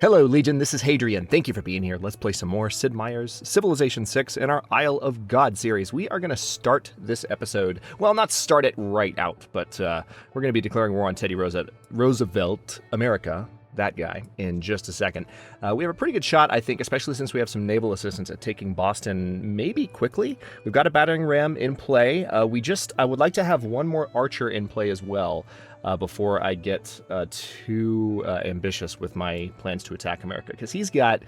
Hello, Legion. This is Hadrian. Thank you for being here. Let's play some more Sid Meier's Civilization 6 in our Isle of God series. We are going to start this episode, well, not start it right out, but we're going to be declaring war on Teddy Roosevelt, America, that guy, in just a second. We have a pretty good shot, I think, especially since we have some naval assistance at taking Boston maybe quickly. We've got a battering ram in play. I would like to have one more archer in play as well. Before I get too ambitious with my plans to attack America, because he's got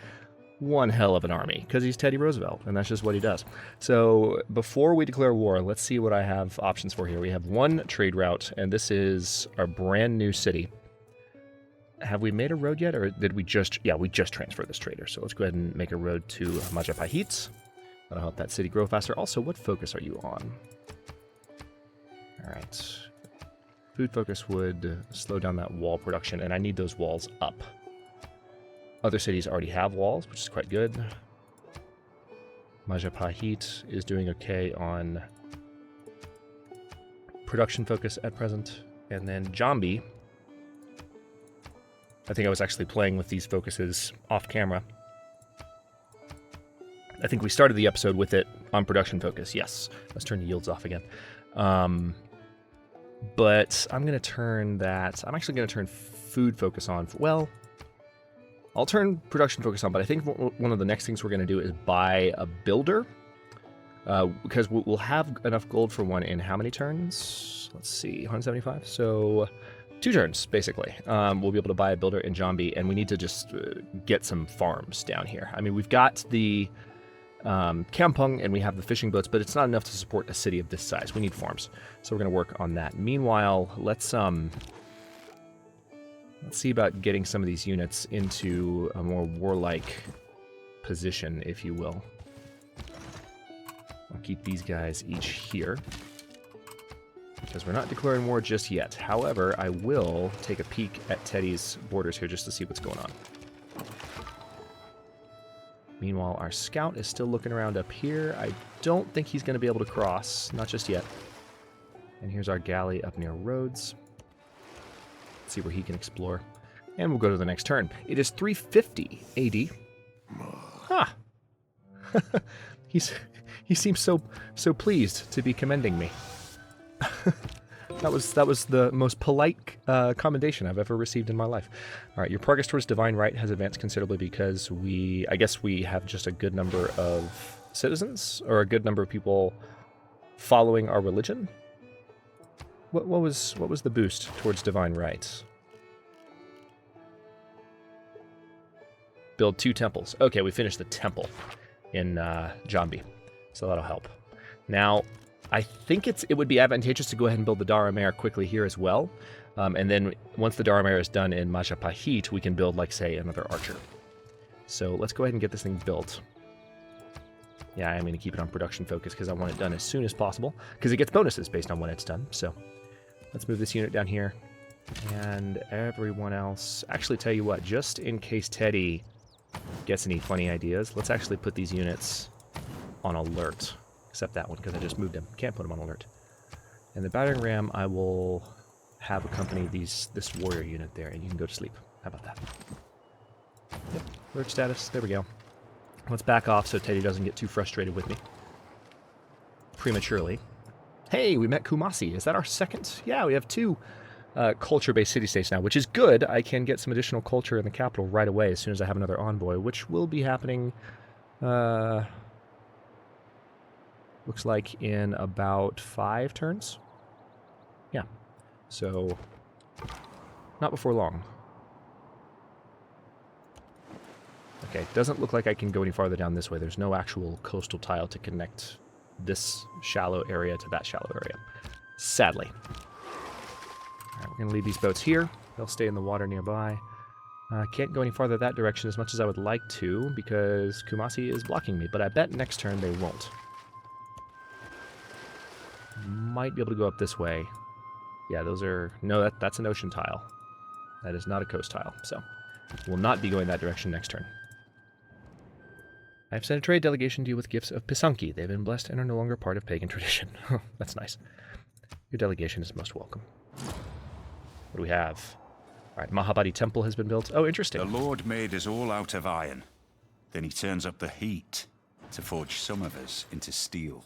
one hell of an army, because he's Teddy Roosevelt, and that's just what he does. So before we declare war, let's see what I have options for here. We have one trade route, and this is our brand new city. Have we made a road yet, or did we just... Yeah, we just transferred this trader, so let's go ahead and make a road to Majapahit. That'll help that city grow faster. Also, what focus are you on? All right. Food focus would slow down that wall production, and I need those walls up. Other cities already have walls, which is quite good. Majapahit is doing okay on production focus at present. And then Jambi, I think I was actually playing with these focuses off camera. I think we started the episode with it on production focus. Yes, let's turn the yields off again. But I'm going to turn that... I'm actually going to turn food focus on. Well, I'll turn production focus on, but I think one of the next things we're going to do is buy a builder. Because we'll have enough gold for one in how many turns? Let's see, 175? So 2 turns, basically. We'll be able to buy a builder in Jambi, and we need to just get some farms down here. I mean, we've got the... Kampung, and we have the fishing boats, but it's not enough to support a city of this size. We need farms, so we're going to work on that. Meanwhile, let's see about getting some of these units into a more warlike position, if you will. I'll keep these guys each here, because we're not declaring war just yet. However, I will take a peek at Teddy's borders here just to see what's going on. Meanwhile, our scout is still looking around up here. I don't think he's going to be able to cross. Not just yet. And here's our galley up near Rhodes. Let's see where he can explore. And we'll go to the next turn. It is 350 AD. Ah! He seems so pleased to be commending me. That was the most polite commendation I've ever received in my life. All right, your progress towards divine right has advanced considerably because I guess we have just a good number of citizens, or a good number of people following our religion. What was the boost towards divine right? Build 2 temples. Okay, we finished the temple in Jambi, so that'll help. Now, I think it would be advantageous to go ahead and build the Daramare quickly here as well. And then once the Daramare is done in Majapahit, we can build, like, say, another archer. So let's go ahead and get this thing built. Yeah, I'm going to keep it on production focus because I want it done as soon as possible, because it gets bonuses based on when it's done. So let's move this unit down here. And everyone else... Actually, tell you what, just in case Teddy gets any funny ideas, let's actually put these units on alert. Except that one, because I just moved him. Can't put him on alert. And the battering ram, I will have accompany this warrior unit there, and you can go to sleep. How about that? Yep, alert status. There we go. Let's back off so Teddy doesn't get too frustrated with me prematurely. Hey, we met Kumasi. Is that our second? Yeah, we have 2 culture-based city-states now, which is good. I can get some additional culture in the capital right away as soon as I have another envoy, which will be happening... Looks like in about 5 turns. Yeah. So, not before long. Okay, doesn't look like I can go any farther down this way. There's no actual coastal tile to connect this shallow area to that shallow area. Sadly. Alright, we're going to leave these boats here. They'll stay in the water nearby. Can't go any farther that direction as much as I would like to, because Kumasi is blocking me. But I bet next turn they won't. Might be able to go up this way. Yeah, those are... No, that's an ocean tile. That is not a coast tile, so... Will not be going that direction next turn. I have sent a trade delegation to you with gifts of Pisanki. They've been blessed and are no longer part of pagan tradition. That's nice. Your delegation is most welcome. What do we have? All right, Mahabodhi Temple has been built. Oh, interesting. The Lord made us all out of iron. Then he turns up the heat to forge some of us into steel.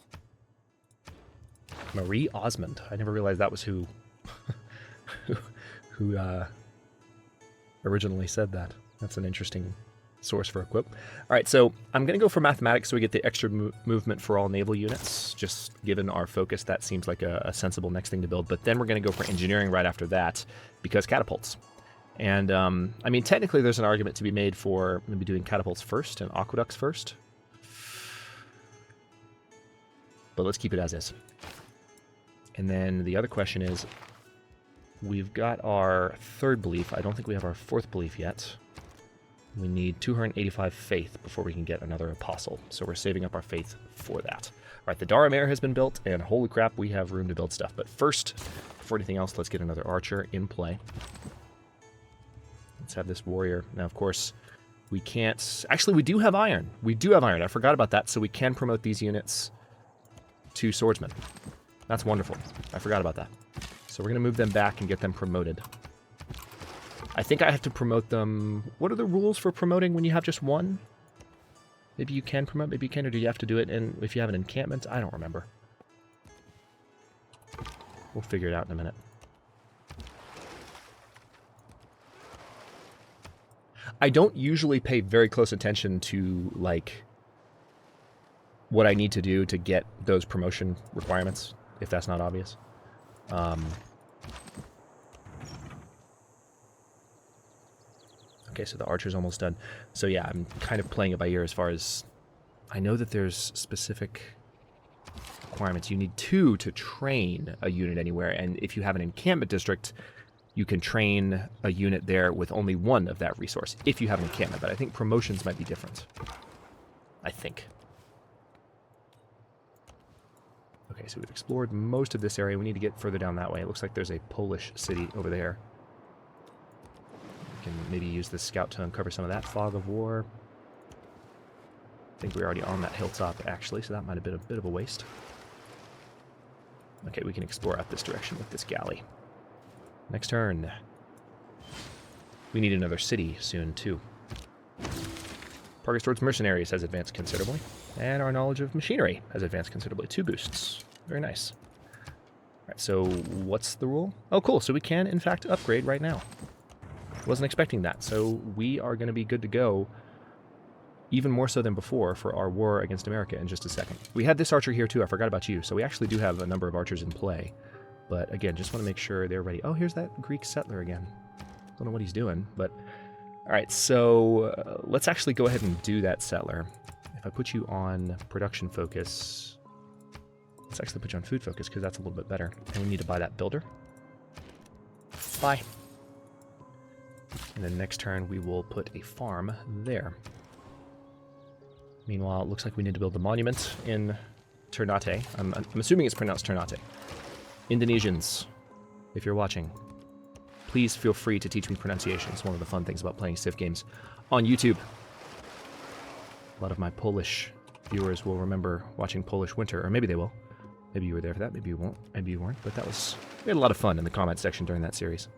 Marie Osmond. I never realized that was who who originally said that. That's an interesting source for a quote. All right, so I'm going to go for mathematics so we get the extra movement for all naval units. Just given our focus, that seems like a sensible next thing to build. But then we're going to go for engineering right after that because catapults. And, I mean, technically there's an argument to be made for maybe doing catapults first and aqueducts first. But let's keep it as is. And then the other question is, we've got our third belief. I don't think we have our fourth belief yet. We need 285 faith before we can get another apostle. So we're saving up our faith for that. All right, the Daramare has been built, and holy crap, we have room to build stuff. But first, before anything else, let's get another archer in play. Let's have this warrior. Now, of course, we can't... Actually, we do have iron. We do have iron. I forgot about that. So we can promote these units to swordsmen. That's wonderful. I forgot about that. So we're going to move them back and get them promoted. I think I have to promote them... What are the rules for promoting when you have just one? Maybe you can promote, maybe you can, or do you have to do it if you have an encampment? I don't remember. We'll figure it out in a minute. I don't usually pay very close attention to, like, what I need to do to get those promotion requirements, if that's not obvious. Okay, so the archer's almost done. So yeah, I'm kind of playing it by ear as far as... I know that there's specific requirements. You need 2 to train a unit anywhere, and if you have an encampment district, you can train a unit there with only 1 of that resource, if you have an encampment, but I think promotions might be different. I think. Okay, so we've explored most of this area. We need to get further down that way. It looks like there's a Polish city over there. We can maybe use this scout to uncover some of that fog of war. I think we're already on that hilltop, actually, so that might have been a bit of a waste. Okay, we can explore out this direction with this galley. Next turn. We need another city soon, too. Progress towards mercenaries has advanced considerably. And our knowledge of machinery has advanced considerably. 2 boosts. Very nice. Alright, so what's the rule? Oh, cool. So we can, in fact, upgrade right now. Wasn't expecting that. So we are going to be good to go, even more so than before, for our war against America in just a second. We had this archer here, too. I forgot about you. So we actually do have a number of archers in play. But again, just want to make sure they're ready. Oh, here's that Greek settler again. Don't know what he's doing, but... Alright, so let's actually go ahead and do that settler. If I put you on production focus... Let's actually put you on food focus, because that's a little bit better. And we need to buy that builder. Buy. And then next turn, we will put a farm there. Meanwhile, it looks like we need to build the monument in Ternate. I'm assuming it's pronounced Ternate. Indonesians, if you're watching, please feel free to teach me pronunciation. It's one of the fun things about playing Civ games on YouTube. A lot of my Polish viewers will remember watching Polish Winter, or maybe they will. Maybe you were there for that, maybe you won't, maybe you weren't, but that was... We had a lot of fun in the comment section during that series.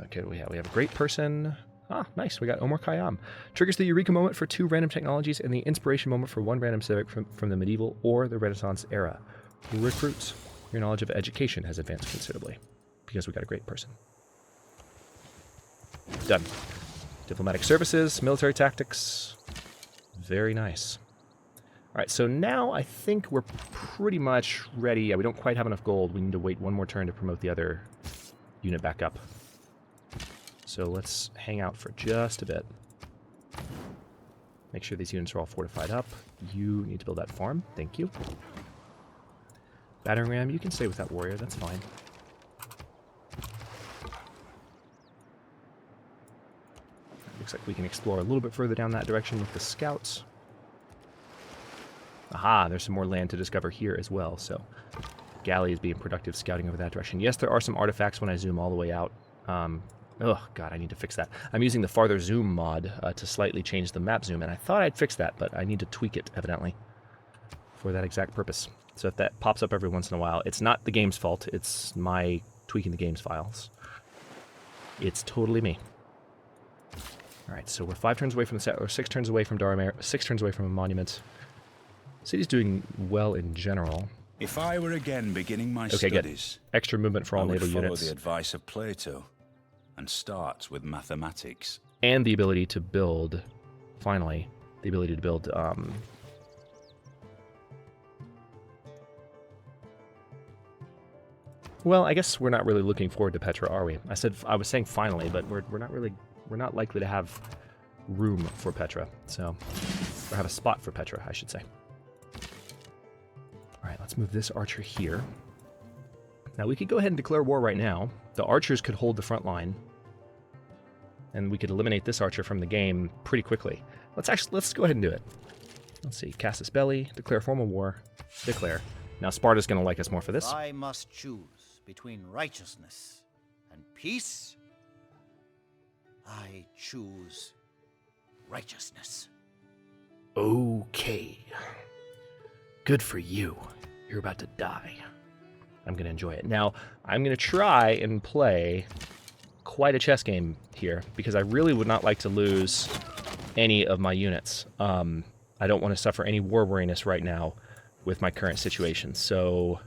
Okay, we have a great person. Ah, nice. We got Omar Khayyam. Triggers the Eureka moment for 2 random technologies and the Inspiration moment for 1 random civic from the medieval or the Renaissance era. Recruits. Your knowledge of education has advanced considerably because we got a great person. Done. Diplomatic services, military tactics. Very nice. All right, so now I think we're pretty much ready. Yeah, we don't quite have enough gold. We need to wait 1 more turn to promote the other unit back up. So let's hang out for just a bit. Make sure these units are all fortified up. You need to build that farm. Thank you. Battering ram, you can stay with that warrior. That's fine. Looks like we can explore a little bit further down that direction with the scouts. Aha, there's some more land to discover here as well. So Galley is being productive scouting over that direction. Yes, there are some artifacts when I zoom all the way out. Oh, God, I need to fix that. I'm using the farther zoom mod to slightly change the map zoom, and I thought I'd fix that, but I need to tweak it, evidently, for that exact purpose. So if that pops up every once in a while, it's not the game's fault. It's my tweaking the game's files. It's totally me. All right, so we're 5 turns away from the set, or 6 turns away from Daramir, 6 turns away from a monument. City's doing well in general. If I were again beginning my Okay, studies, good. Extra movement for all I would naval follow units. the advice of Plato and start with mathematics. And the ability to build, finally, the ability to build, well, I guess we're not really looking forward to Petra, are we? I was saying finally, but we're not likely to have room for Petra, so, or have a spot for Petra, I should say. All right, let's move this archer here. Now we could go ahead and declare war right now. The archers could hold the front line, and we could eliminate this archer from the game pretty quickly. Let's go ahead and do it. Let's see, Casus Belli, declare formal war, declare. Now Sparta's going to like us more for this. I must choose between righteousness and peace. I choose righteousness. Okay. Good for you. You're about to die. I'm going to enjoy it. Now, I'm going to try and play quite a chess game here, because I really would not like to lose any of my units. I don't want to suffer any war weariness right now with my current situation. So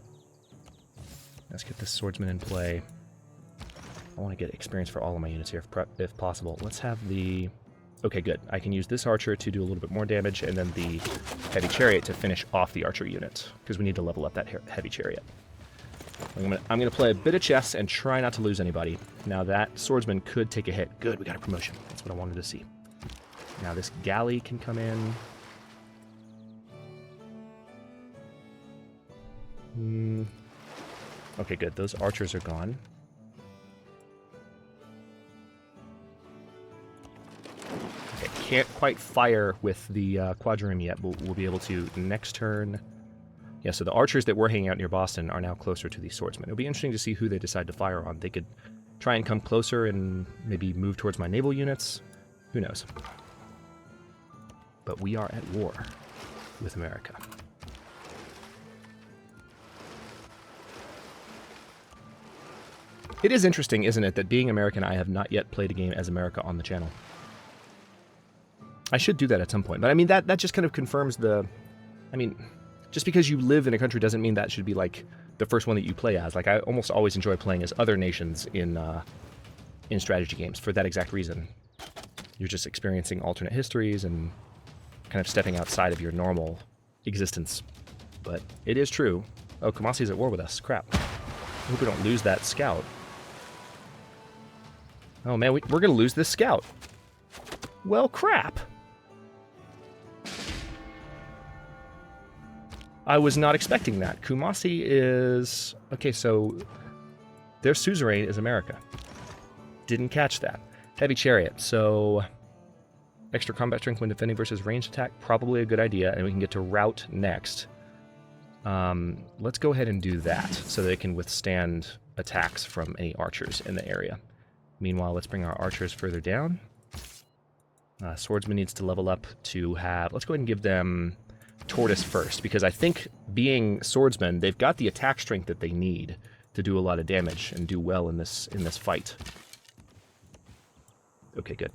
let's get this swordsman in play. I want to get experience for all of my units here if possible. Let's have the... Okay, good. I can use this archer to do a little bit more damage, and then the heavy chariot to finish off the archer unit, because we need to level up that heavy chariot. I'm gonna play a bit of chess and try not to lose anybody. Now that swordsman could take a hit. Good, we got a promotion. That's what I wanted to see. Now this galley can come in. Okay, good. Those archers are gone. Okay, can't quite fire with the quadrireme yet, but we'll be able to next turn. Yeah, so the archers that were hanging out near Boston are now closer to the swordsmen. It'll be interesting to see who they decide to fire on. They could try and come closer and maybe move towards my naval units. Who knows? But we are at war with America. It is interesting, isn't it, that being American, I have not yet played a game as America on the channel. I should do that at some point. But I mean, that just kind of confirms the... I mean... Just because you live in a country doesn't mean that should be, like, the first one that you play as. Like, I almost always enjoy playing as other nations in strategy games for that exact reason. You're just experiencing alternate histories and kind of stepping outside of your normal existence. But it is true. Oh, Kumasi's at war with us. Crap. I hope we don't lose that scout. Oh, man, we're going to lose this scout. Well, crap. I was not expecting that. Kumasi is... Okay, so their suzerain is America. Didn't catch that. Heavy chariot, so... Extra combat strength when defending versus ranged attack, probably a good idea, and we can get to rout next. Let's go ahead and do that, so they can withstand attacks from any archers in the area. Meanwhile, let's bring our archers further down. Swordsman needs to level up to have... Let's go ahead and give them... Tortoise first, because I think being swordsmen, they've got the attack strength that they need to do a lot of damage and do well in this fight. Okay, good.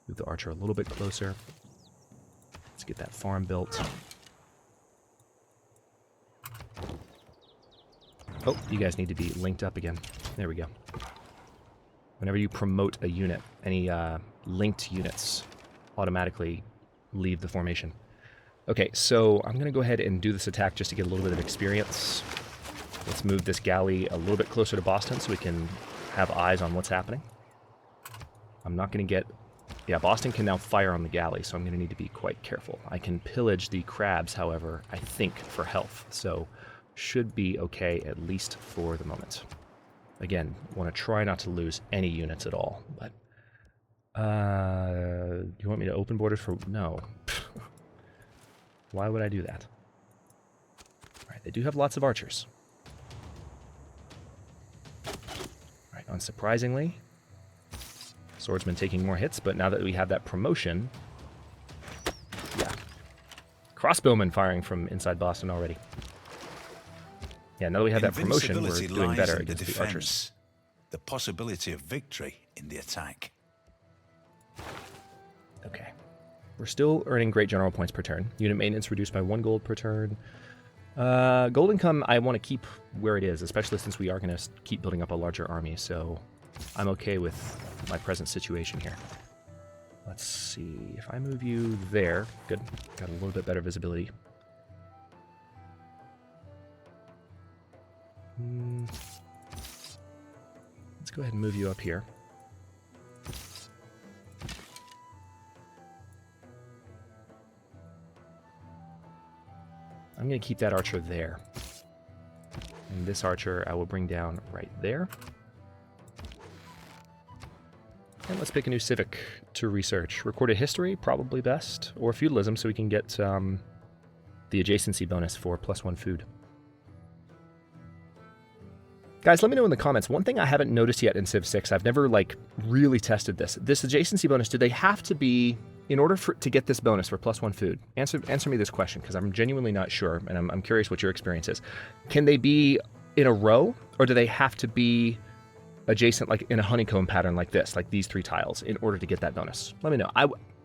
Move the archer a little bit closer. Let's get that farm built. Oh, you guys need to be linked up again. There we go. Whenever you promote a unit, any linked units automatically leave the formation. Okay, so I'm going to go ahead and do this attack just to get a little bit of experience. Let's move this galley a little bit closer to Boston so we can have eyes on what's happening. I'm not going to get... Yeah, Boston can now fire on the galley, so I'm going to need to be quite careful. I can pillage the crabs, however, I think, for health, so should be okay, at least for the moment. Again, want to try not to lose any units at all, but... you want me to open borders for... No. Why would I do that? Alright, they do have lots of archers. Alright, unsurprisingly, swordsman taking more hits, but now that we have that promotion... Yeah. Crossbowmen firing from inside Boston already. Yeah, now that we have that promotion, we're Invincibility doing lies better in the against the archers. defense. The possibility of victory in the attack. Okay. We're still earning great general points per turn. Unit maintenance reduced by 1 gold per turn. Gold income I want to keep where it is, especially since we are going to keep building up a larger army, so I'm okay with my present situation here. Let's see. If I move you there, good. Got a little bit better visibility. Let's go ahead and move you up here. I'm going to keep that archer there. And this archer I will bring down right there. And let's pick a new civic to research. Recorded history, probably best. Or feudalism, so we can get the adjacency bonus for +1 food. Guys, let me know in the comments. One thing I haven't noticed yet in Civ 6, I've never really tested this. This adjacency bonus, do they have to be, in order to get this bonus for +1 food? Answer me this question, because I'm genuinely not sure, and I'm curious what your experience is. Can they be in a row, or do they have to be adjacent, like in a honeycomb pattern like this, like these 3 tiles, in order to get that bonus? Let me know.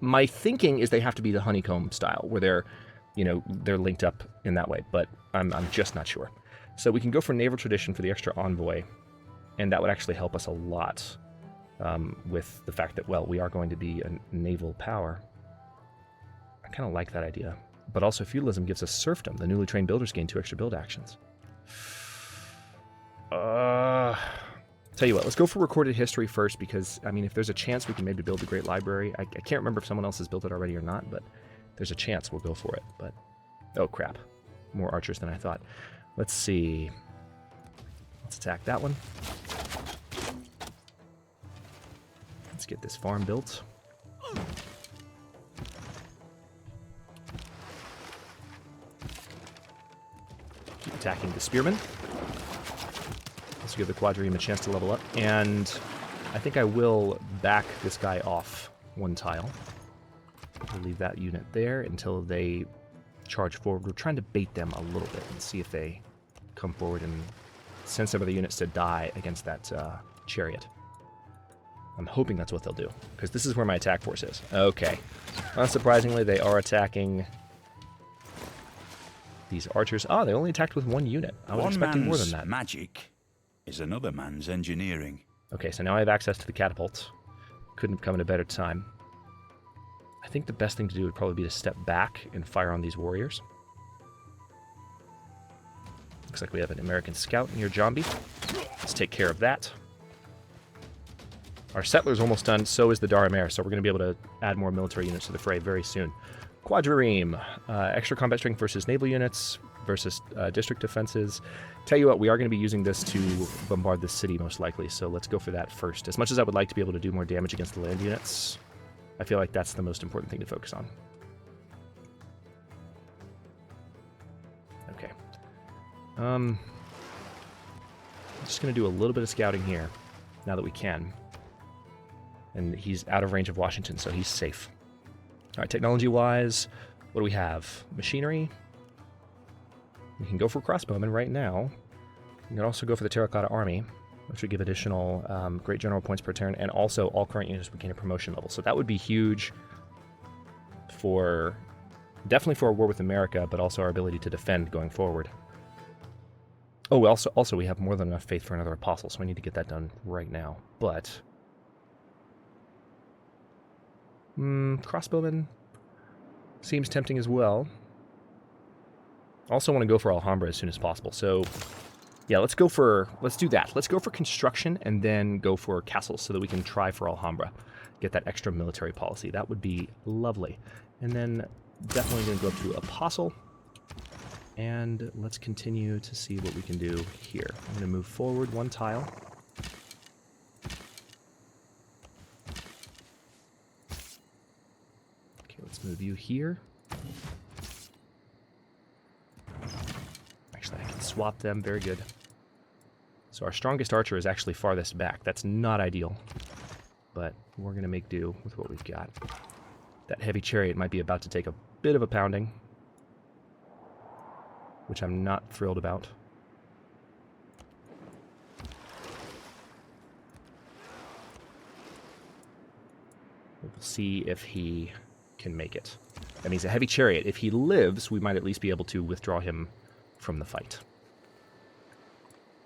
My thinking is they have to be the honeycomb style, where they're linked up in that way, but I'm just not sure. So we can go for naval tradition for the extra envoy, and that would actually help us a lot with the fact that, well, we are going to be a naval power. I kind of like that idea. But also feudalism gives us serfdom. The newly trained builders gain 2 extra build actions. Tell you what, let's go for recorded history first, because, I mean, if there's a chance we can maybe build a great library. I can't remember if someone else has built it already or not, but there's a chance we'll go for it. But, oh crap, more archers than I thought. Let's see. Let's attack that one. Let's get this farm built. Keep attacking the spearmen. Let's give the quadrireme a chance to level up. And I think I will back this guy off 1 tile. We'll leave that unit there until they charge forward. We're trying to bait them a little bit and see if they come forward and send some of the units to die against that chariot. I'm hoping that's what they'll do, because this is where my attack force is. Okay. Unsurprisingly, they are attacking these archers. Oh, they only attacked with 1 unit. I was expecting more than that. Magic is another man's engineering. Okay, so now I have access to the catapults. Couldn't have come at a better time. I think the best thing to do would probably be to step back and fire on these warriors. Looks like we have an American scout near Jambi. Let's take care of that. Our settler's almost done, so is the Daramare, so we're going to be able to add more military units to the fray very soon. Quadrireme, extra combat strength versus naval units versus district defenses. Tell you what, we are going to be using this to bombard the city most likely, so let's go for that first. As much as I would like to be able to do more damage against the land units, I feel like that's the most important thing to focus on. Okay. I'm just going to do a little bit of scouting here, now that we can. And he's out of range of Washington, so he's safe. All right, technology-wise, what do we have? Machinery. We can go for crossbowmen right now. We can also go for the Terracotta Army, which would give additional great general points per turn, and also all current units would gain a promotion level. So that would be huge for, definitely for our war with America, but also our ability to defend going forward. Oh, also we have more than enough faith for another apostle, so we need to get that done right now. But crossbowmen seems tempting as well. Also want to go for Alhambra as soon as possible. So yeah, let's do that. Let's go for construction and then go for castles so that we can try for Alhambra. Get that extra military policy. That would be lovely. And then definitely going to go up to apostle. And let's continue to see what we can do here. I'm going to move forward 1 tile. Okay, let's move you here. Actually, I can swap them. Very good. So our strongest archer is actually farthest back. That's not ideal, but we're going to make do with what we've got. That heavy chariot might be about to take a bit of a pounding. which I'm not thrilled about. We'll see if he can make it. That means a heavy chariot. If he lives, we might at least be able to withdraw him from the fight.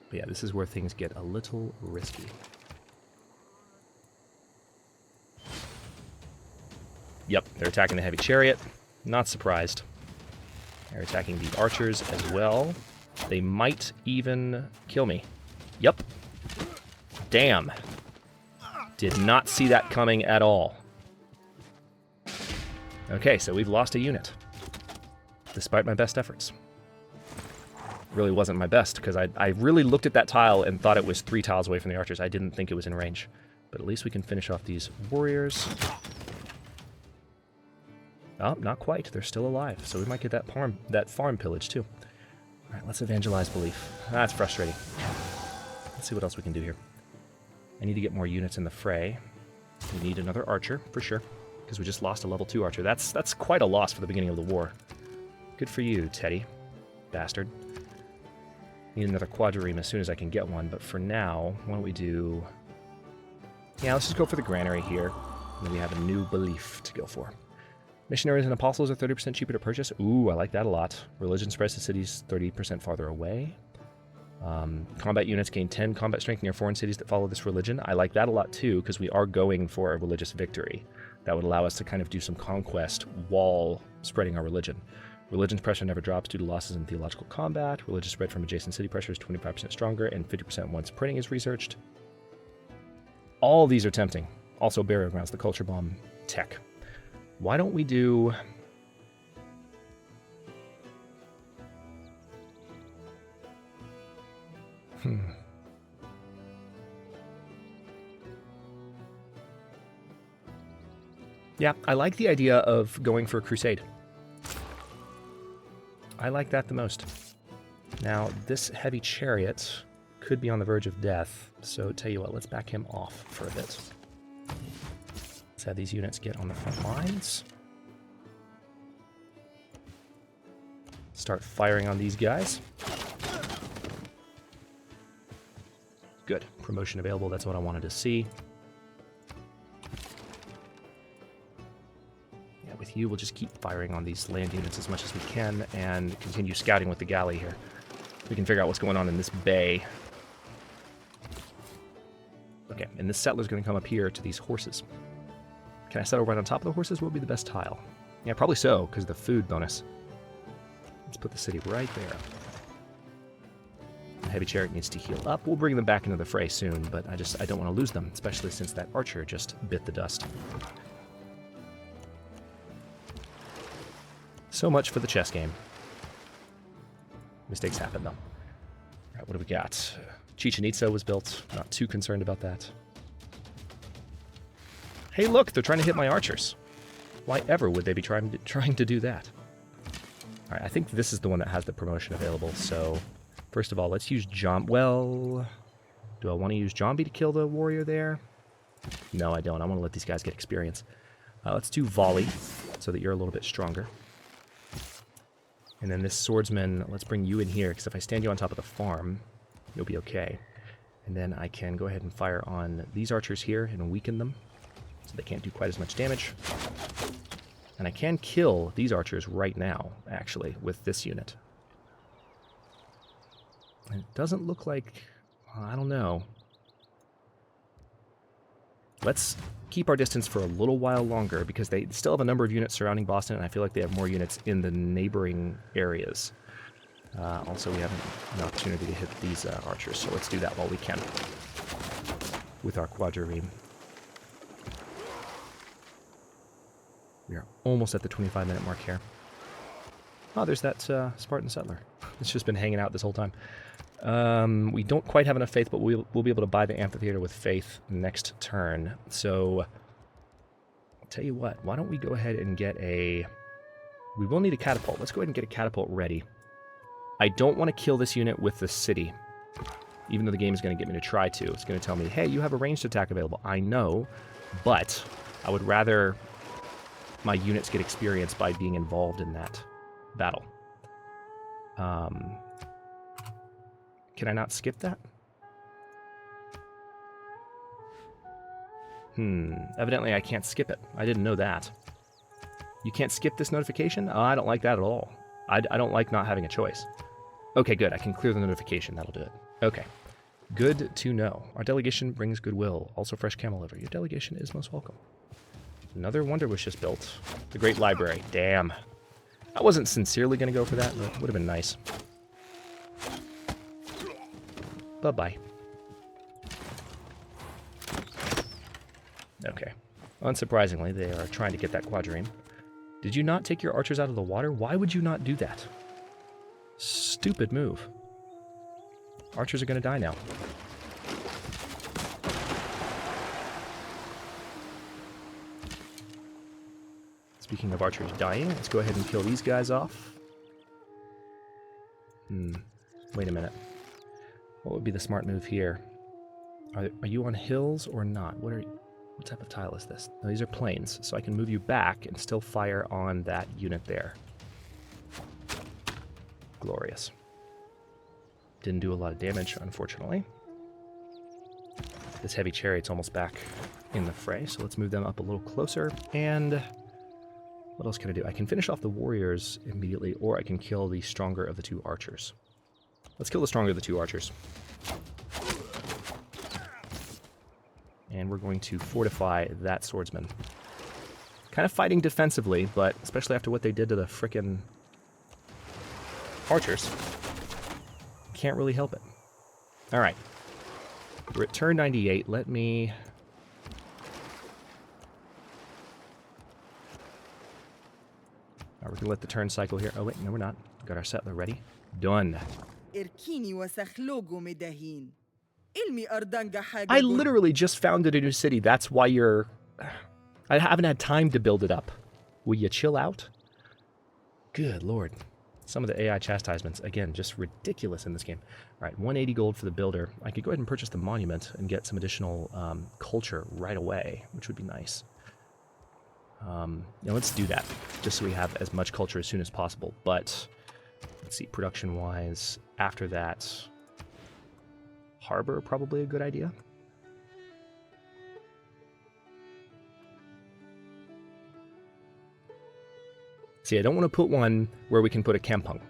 But yeah, this is where things get a little risky. Yep, they're attacking the heavy chariot. Not surprised. They're attacking the archers as well. They might even kill me. Yep. Damn. Did not see that coming at all. Okay, so we've lost a unit. Despite my best efforts. Really wasn't my best, because I really looked at that tile and thought it was 3 tiles away from the archers. I didn't think it was in range. But at least we can finish off these warriors. Oh, not quite. They're still alive, so we might get that farm pillage too. All right, let's evangelize belief. That's frustrating. Let's see what else we can do here. I need to get more units in the fray. We need another archer, for sure, because we just lost a level 2 archer. That's quite a loss for the beginning of the war. Good for you, Teddy. Bastard. Need another quadrireme as soon as I can get one, but for now, why don't we do... Yeah, let's just go for the granary here. And then we have a new belief to go for. Missionaries and apostles are 30% cheaper to purchase. Ooh, I like that a lot. Religion spreads to cities 30% farther away. Combat units gain 10 combat strength near foreign cities that follow this religion. I like that a lot too, because we are going for a religious victory. That would allow us to kind of do some conquest while spreading our religion. Religion's pressure never drops due to losses in theological combat. Religious spread from adjacent city pressure is 25% stronger and 50% once printing is researched. All these are tempting. Also burial grounds, the culture bomb tech. Why don't we do... Yeah, I like the idea of going for a crusade. I like that the most. Now, this heavy chariot could be on the verge of death, so tell you what, let's back him off for a bit. Let's have these units get on the front lines. Start firing on these guys. Good. Promotion available, that's what I wanted to see. Yeah, with you, we'll just keep firing on these land units as much as we can and continue scouting with the galley here. We can figure out what's going on in this bay. Okay, and this settler's going to come up here to these horses. Can I settle right on top of the horses? What would be the best tile? Yeah, probably so, because of the food bonus. Let's put the city right there. The heavy chariot needs to heal up. We'll bring them back into the fray soon, but I don't want to lose them, especially since that archer just bit the dust. So much for the chess game. Mistakes happen, though. All right, what do we got? Chichen Itza was built. Not too concerned about that. Hey, look, they're trying to hit my archers. Why ever would they be trying to do that? All right, I think this is the one that has the promotion available. So, first of all, let's use John. Well, do I want to use Jambi to kill the warrior there? No, I don't. I want to let these guys get experience. Let's do volley, so that you're a little bit stronger. And then this swordsman, let's bring you in here, because if I stand you on top of the farm, you'll be okay. And then I can go ahead and fire on these archers here and weaken them, so they can't do quite as much damage. And I can kill these archers right now, actually, with this unit. And it doesn't look like... I don't know. Let's keep our distance for a little while longer, because they still have a number of units surrounding Boston, and I feel like they have more units in the neighboring areas. Also, we have an opportunity to hit these archers, so let's do that while we can with our quadrireme. We are almost at the 25-minute mark here. Oh, there's that Spartan settler. It's just been hanging out this whole time. We don't quite have enough faith, but we'll be able to buy the amphitheater with faith next turn. So, I'll tell you what, why don't we go ahead and get a... We will need a catapult. Let's go ahead and get a catapult ready. I don't want to kill this unit with the city, even though the game is going to get me to try to. It's going to tell me, hey, you have a ranged attack available. I know, but I would rather my units get experience by being involved in that battle. Can I not skip that? Evidently I can't skip it. I didn't know that. You can't skip this notification? Oh, I don't like that at all. I don't like not having a choice. Okay, good. I can clear the notification. That'll do it. Okay. Good to know. Our delegation brings goodwill. Also fresh camel liver. Your delegation is most welcome. Another wonder wish is built. The Great Library. Damn. I wasn't sincerely going to go for that, but it would have been nice. Bye-bye. Okay. Unsurprisingly, they are trying to get that quadrireme. Did you not take your archers out of the water? Why would you not do that? Stupid move. Archers are going to die now. Speaking of archers dying, let's go ahead and kill these guys off. Wait a minute. What would be the smart move here? Are you on hills or not? What type of tile is this? No, these are plains, so I can move you back and still fire on that unit there. Glorious. Didn't do a lot of damage, unfortunately. This heavy chariot's almost back in the fray, so let's move them up a little closer. And what else can I do? I can finish off the warriors immediately, or I can kill the stronger of the two archers. Let's kill the stronger of the two archers. And we're going to fortify that swordsman. Kind of fighting defensively, but especially after what they did to the frickin' archers, can't really help it. All right. We're at turn 98. Let me... We're going to let the turn cycle here. Oh, wait, no, we're not. Got our settler ready. Done. I literally just founded a new city. That's why you're... I haven't had time to build it up. Will you chill out? Good lord. Some of the AI chastisements, again, just ridiculous in this game. All right, 180 gold for the builder. I could go ahead and purchase the monument and get some additional culture right away, which would be nice. Let's do that, just so we have as much culture as soon as possible. But, let's see, production-wise, after that, harbor, probably a good idea. See, I don't want to put one where we can put a kampung.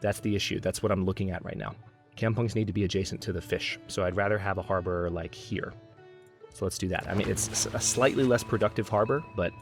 That's the issue. That's what I'm looking at right now. Kampungs need to be adjacent to the fish, so I'd rather have a harbor like here. So let's do that. I mean, it's a slightly less productive harbor, but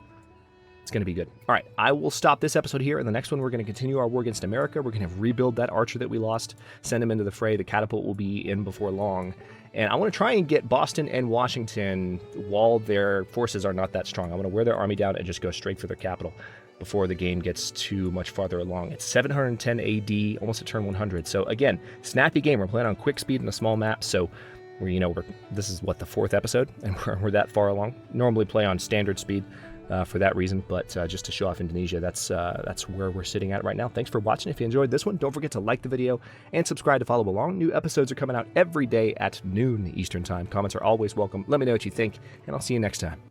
it's going to be good. All right, I will stop this episode here. In the next one, we're going to continue our war against America. We're going to rebuild that archer that we lost, send him into the fray. The catapult will be in before long. And I want to try and get Boston and Washington while their forces are not that strong. I want to wear their army down and just go straight for their capital before the game gets too much farther along. It's 710 AD, almost at turn 100. So again, snappy game. We're playing on quick speed and a small map, so this is what, the 4th episode, and we're that far along. Normally play on standard speed for that reason, but just to show off Indonesia, that's where we're sitting at right now. Thanks for watching. If you enjoyed this one, don't forget to like the video and subscribe to follow along. New episodes are coming out every day at noon Eastern Time. Comments are always welcome. Let me know what you think, and I'll see you next time.